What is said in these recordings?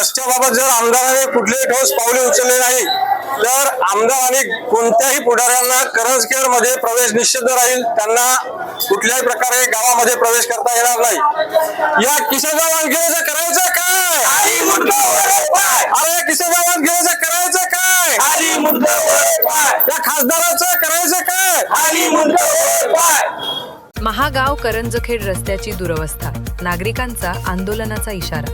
रस्त्याबाबत जर आमदाराने कुठलेही ठोस पावले उचलले नाही तर आमदारांनी कोणत्याही पुढाऱ्यांना करंजखेड मध्ये प्रवेश निषिद्ध राहील, त्यांना कुठल्याही प्रकारे गावामध्ये प्रवेश करता येणार नाही। या किशोरराव वानखेडेचं करायचं काय? अरे किशोरराव वानखेडेचं करायचं काय? या खासदाराचं करायचं काय? महागाव करंजखेड रस्त्याची दुरवस्था, नागरिकांचा आंदोलनाचा इशारा।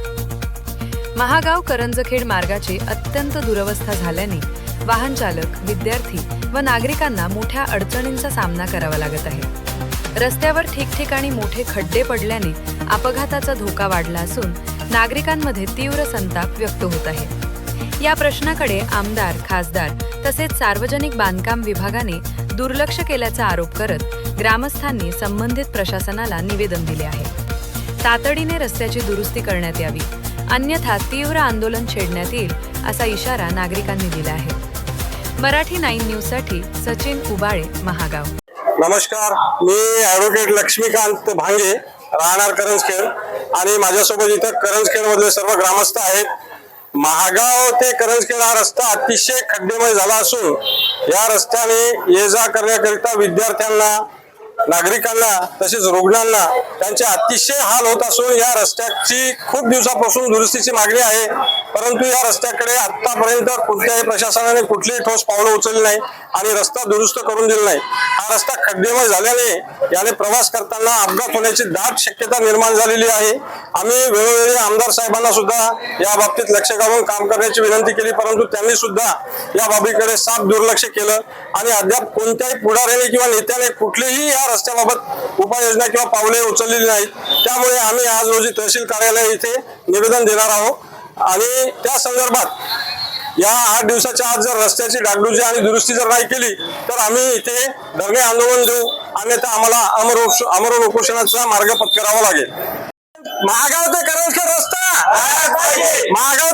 महागाव करंजखेड मार्गाची अत्यंत दुरवस्था झाल्याने वाहन चालक, विद्यार्थी व नागरिकांना मोठ्या अडचणींचा सामना करावा लागत आहे। रस्त्यावर ठिकठिकाणी मोठे खड्डे पडल्याने अपघाताचा धोका वाढला असून नागरिकांमध्ये तीव्र संताप व्यक्त होत आहे। या प्रश्नाकडे आमदार, खासदार तसेच सार्वजनिक बांधकाम विभागाने दुर्लक्ष केल्याचा आरोप करत ग्रामस्थांनी संबंधित प्रशासनाला निवेदन दिले आहे। तातडीने रस्त्याची दुरुस्ती करण्यात यावी, अन्यथा तीव्र आंदोलन छेडण्यात येईल असा इशारा नागरिकांनी दिला आहे। मराठी 9 न्यूजसाठी सचिन उबाळे, महागाव। नमस्कार, मी ॲडव्होकेट लक्ष्मीकांत भांगे, राहणार करंजखेड आणि माझ्यासोबत इथं करंजखेड मधले सर्व ग्रामस्थ आहेत। महागाव ते करंजखेड हा रस्ता अतिशय खड्डेमय झाला असून या रस्त्याने ये जा करण्याकरिता विद्यार्थ्यांना, नागरिकांना तसेच रुग्णांना त्यांचे अतिशय हाल होत असून या रस्त्याची खूप दिवसापासून दुरुस्तीची मागणी आहे, परंतु या रस्त्याकडे आतापर्यंत कोणत्याही प्रशासनाने कुठलीही ठोस पावलं उचलली नाही आणि रस्ता दुरुस्त करून दिला नाही। हा रस्ता खड्डेमय झाल्याने याने प्रवास करताना अपघात होण्याची दाट शक्यता निर्माण झालेली आहे। आम्ही वेळोवेळी आमदार साहेबांना सुद्धा या बाबतीत लक्ष घालून काम करण्याची विनंती केली, परंतु त्यांनी सुद्धा या बाबीकडे साफ दुर्लक्ष केलं आणि अद्याप कोणत्याही पुढाऱ्याने किंवा नेत्याने कुठलीही या रस्त्याबाबत उपाययोजना किंवा पावले उचललेली नाहीत। त्यामुळे आम्ही आज रोजी तहसील कार्यालय इथे निवेदन देणार आहोत आणि त्या संदर्भात या 8 दिवसाच्या आत जर रस्त्याची डागडुजी आणि दुरुस्ती जर नाही केली तर आम्ही इथे धरणे आंदोलन देऊ, अन्यथा आम्हाला अमर उपोषणाचा मार्ग पत्करावा लागेल। महागाव ते करंजखेड रस्ता, महागाव